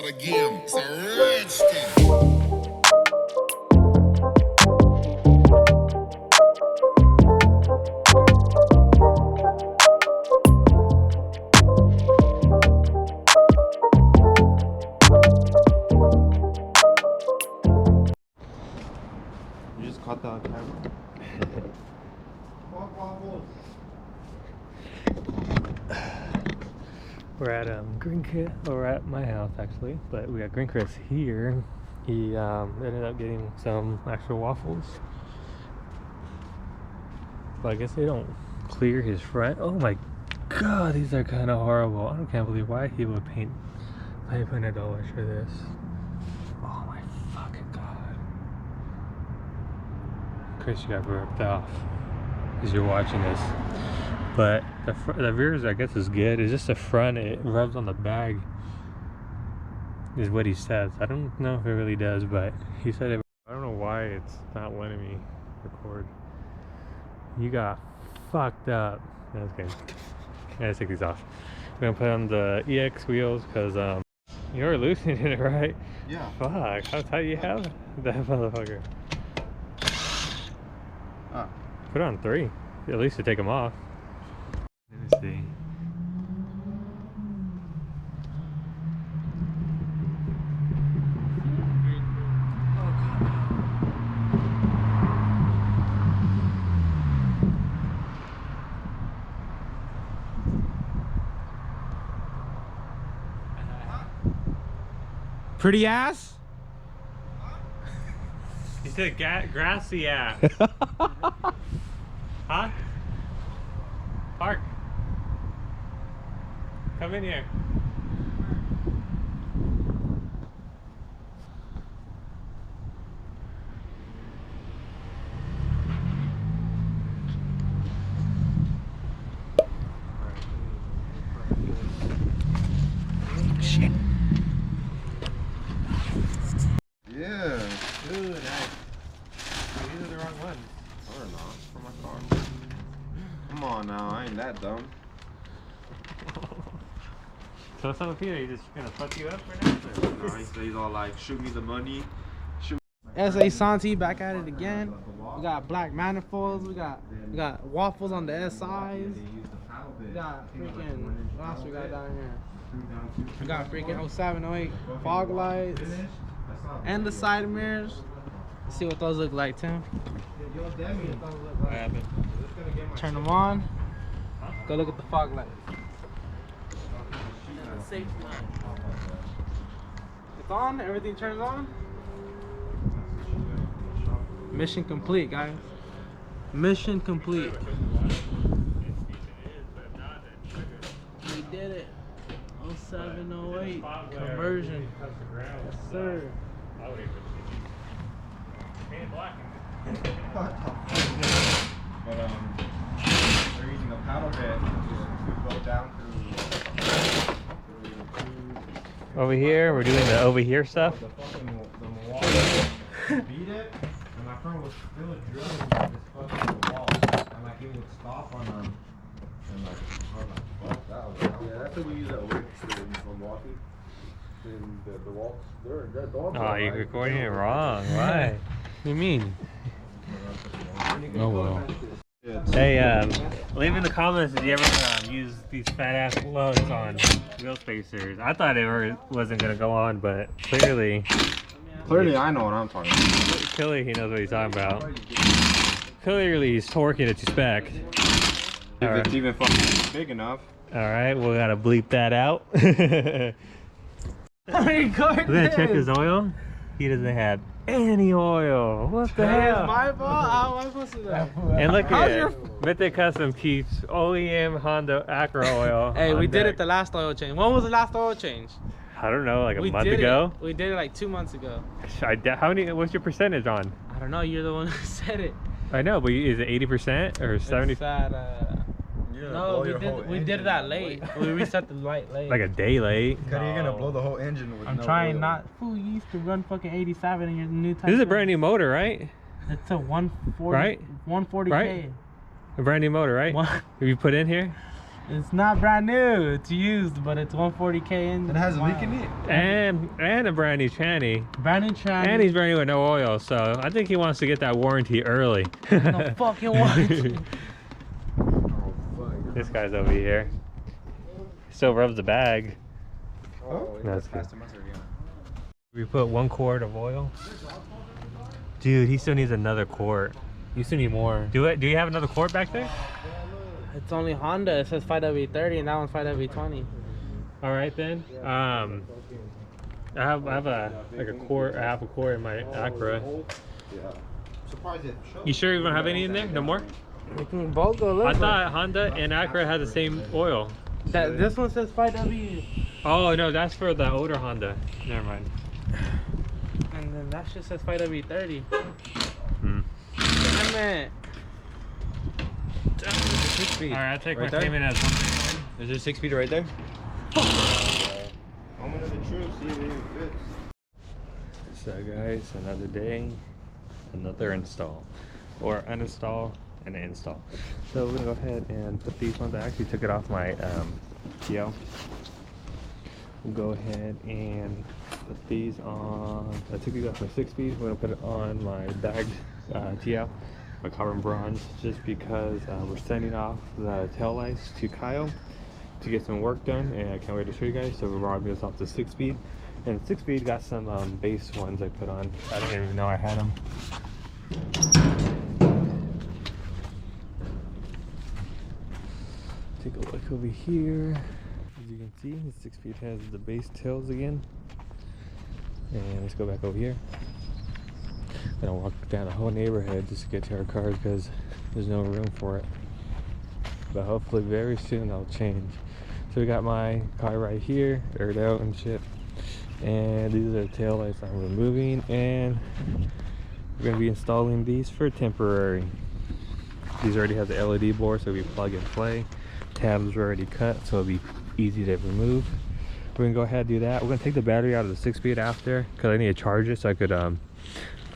again. It's a redskin. You just caught that on camera. We're at Green Chris, or we're at my house actually, but we got Green Chris here. He ended up getting some actual waffles, but I guess they don't clear his front. Oh my god, these are kind of horrible. I can't believe why he would paint $500 for this. Oh my fucking god. Chris, you got ripped off because you're watching this. But the rears, I guess, is good. It's just the front, it rubs on the bag, is what he says. I don't know if it really does, but he said it. I don't know why it's not letting me record. You got fucked up. No, that's good. Yeah, let's take these off. We're gonna put on the EX wheels because you were loosening it, right? Yeah. Fuck, how tight you have that motherfucker? Put on 3, at least to take them off. Let me see. Pretty ass? You said grassy ass. Huh? Park. Come in here. Shit. Yeah. Ooh, nice. These are the wrong ones. Or not. For my car. Come on now, I ain't that dumb. So what's up with Peter? He just gonna fuck you up right now? No, he's all like, shoot me the money. SA Santi back at it again. We got black manifolds. We got waffles on the SIs. We got freaking, what else we got down here? We got freaking 07, 08 fog lights and the side mirrors. Let's see what those look like, Tim. What happened? Turn them on. Go look at the fog light. It's on. Everything turns on. Mission complete, guys. Mission complete. We did it. 07, 08 conversion. Yes, sir. But they're using a paddle bit to go down through. Over here, we're doing the over here stuff. The water beat it, and my friend was still drilling this fucking wall, and like it would stop on them, and like I was like, fuck that. Yeah, that's what we use at work in Milwaukee. And the walls, they're dogs. Oh, you're recording it wrong. Why? What do you mean? Oh well. Hey, leave in the comments if you ever use these fat ass lugs on wheel spacers. I thought it wasn't gonna go on, but clearly I know what I'm talking about. clearly he knows what he's talking about. Clearly he's torquing it to spec. If it's even fucking big enough. All right, we gotta bleep that out. We're gonna check his oil. He doesn't have any oil. What the hell? It's my fault. How am I supposed to know? And look How's at your- it. Mitte Custom keeps OEM Honda Acura oil. Hey, on we did deck. it the last oil change. When was the last oil change? I don't know, like a We month did ago. We did it like 2 months ago. How many? What's your percentage on? I don't know. You're the one who said it. I know, but is it 80% or 70? It's at, no, we did it that late. We reset the light late. Like a day late. Because you're gonna blow the whole engine with I'm no trying oil. not. Fool, you used to run fucking 87 in your new type. This is a brand new motor, right? It's a 140. Right? 140K. Right? A brand new motor, right? What? Have you put in here? It's not brand new. It's used, but it's 140K in. It has a leak in it. And a brand new tranny. Brand new tranny. And he's brand new with no oil, so I think he wants to get that warranty early. No fucking warranty. Oh, fuck. This guy's over here. Still rubs the bag. Oh, That's good. We put 1 quart of oil. Dude, he still needs another quart. You still need more. Do you have another quart back there? It's only Honda. It says 5W30 and that one's 5W20. All right then. I have a quart, a half a quart in my Acura. Yeah. Surprised it showed. You sure you don't have any in there? No more? We can both go look. I thought Honda and Acura had the same oil. This one says 5W. Oh no, that's for the older Honda. Never mind. And then that shit says 5W30. Hmm. Damn it. 6 feet. All right, I'll take Right my there? payment as Is there 6 feet right there? I'm gonna the truth, see if it even fits. So guys, another day, another install, or uninstall and install. So we're gonna go ahead and put these ones. I actually took it off my TL. We'll go ahead and put these on. I took these off my 6-speed. We're gonna put it on my bagged TL, my carbon bronze, just because we're sending off the tail lights to Kyle to get some work done, and I can't wait to show you guys. So we're robbing this off the 6-speed, and the 6-speed got some base ones I put on. I didn't even know I had them. Take a look over here. As you can see, the 6-speed has the base tails again. And let's go back over here. I'm gonna walk down the whole neighborhood just to get to our cars because there's no room for it. But hopefully very soon I'll change. So we got my car right here, aired out and shit. And these are the tail lights I'm removing, and we're gonna be installing these for temporary. These already have the LED board, so we plug and play. Tabs are already cut, so it'll be easy to remove. We're gonna go ahead and do that. We're gonna take the battery out of the 6-speed after, because I need to charge it so I could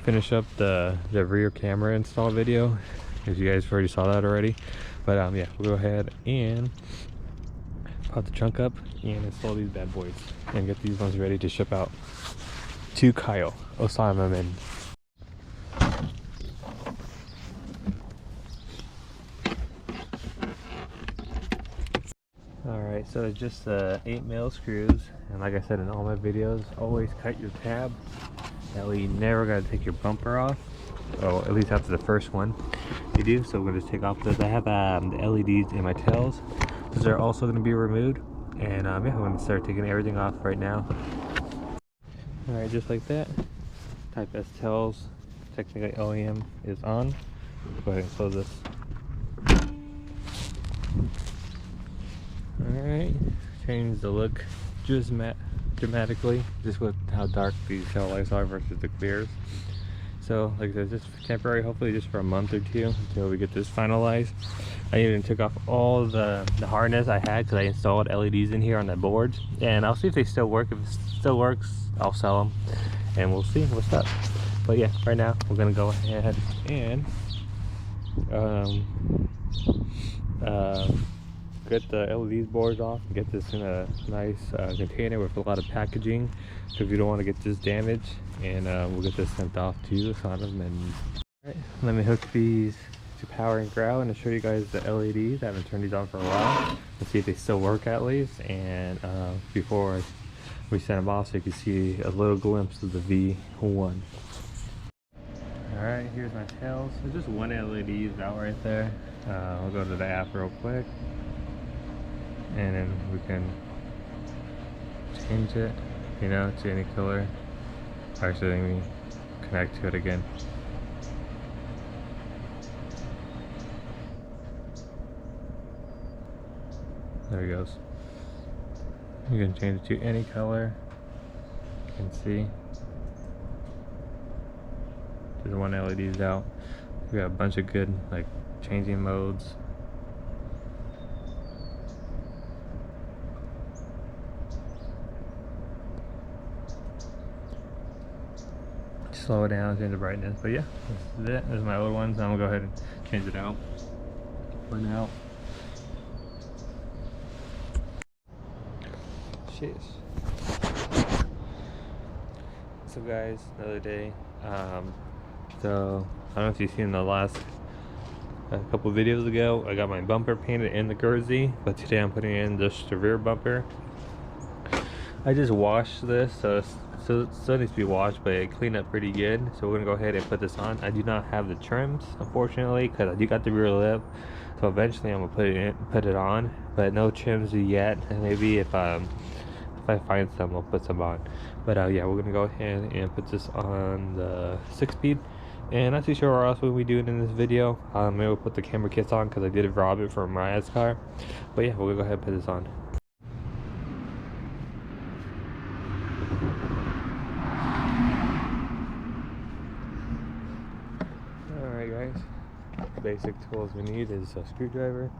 finish up the rear camera install video, because you guys already saw that already. But yeah, we'll go ahead and pop the trunk up and install these bad boys and get these ones ready to ship out to Kyle Osamaman. Alright, so it's just 8mm screws, and like I said in all my videos, always cut your tabs. That way you never gotta take your bumper off. Oh, at least after the first one you do. So we're gonna just take off those. I have the LEDs in my tails. Those are also gonna be removed. And yeah, I'm gonna start taking everything off right now. Alright, just like that. Type S tails. Technically OEM is on. Go ahead and close this. Alright, change the look just dramatically, just with how dark these tail lights are versus the clears. So like I said, just temporary, hopefully just for a month or two until we get this finalized. I even took off all the harness I had because I installed LEDs in here on the boards, and I'll see if they still work. If it still works, I'll sell them and we'll see what's up. But yeah, right now we're gonna go ahead and get the LEDs boards off and get this in a nice container with a lot of packaging, so if you don't want to get this damaged, and we'll get this sent off to you. Alright, let me hook these to power and ground and show you guys the LEDs. I haven't turned these on for a while. Let's see if they still work at least, and before we send them off so you can see a little glimpse of the V1. Alright, here's my tails. There's just one LED out right there. I'll go to the app real quick, and then we can change it, you know, to any color. Actually, let me connect to it again. There it goes. You can change it to any color. You can see there's one LED's out. We got a bunch of good like changing modes. Slow it down, change the brightness. But yeah, this is it. This is my old ones. I'm gonna go ahead and change it out for now. Cheers. So guys, another day. So I don't know if you've seen the last a couple videos ago, I got my bumper painted in the Guernsey, but today I'm putting in just the rear bumper. I just washed this, so it still needs to be washed, but it cleaned up pretty good. So we're gonna go ahead and put this on. I do not have the trims, unfortunately, because I do got the rear lip. So eventually I'm gonna put it on, but no trims yet. And maybe if I find some, I'll put some on. But yeah, we're gonna go ahead and put this on the 6-speed. And not too sure what else we'll be doing in this video. Maybe we'll put the camera kits on because I did rob it from Mariah's car. But yeah, we'll go ahead and put this on. Alright guys, basic tools we need is a screwdriver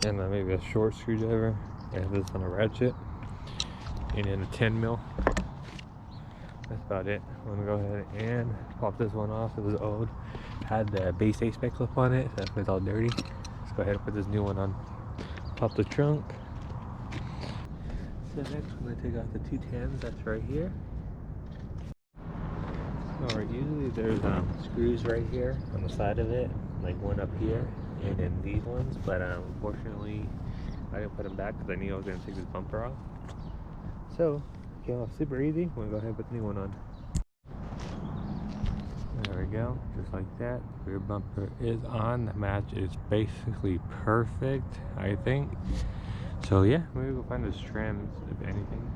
and maybe a short screwdriver and this on a ratchet and then a 10 mil. That's about it. I'm gonna go ahead and pop this one off. It was old, had the base A-spec clip on it, so it's all dirty. Let's go ahead and put this new one on. Pop the trunk. So next we're gonna take out the 210s that's right here. Alright, usually there's screws right here on the side of it, like one up here, and then these ones, but unfortunately I didn't put them back because I knew I was gonna take this bumper off. So came off super easy. We're gonna go ahead and put the new one on. There we go, just like that. Rear bumper is on. The match is basically perfect, I think. So yeah, maybe we'll find those trims, if anything.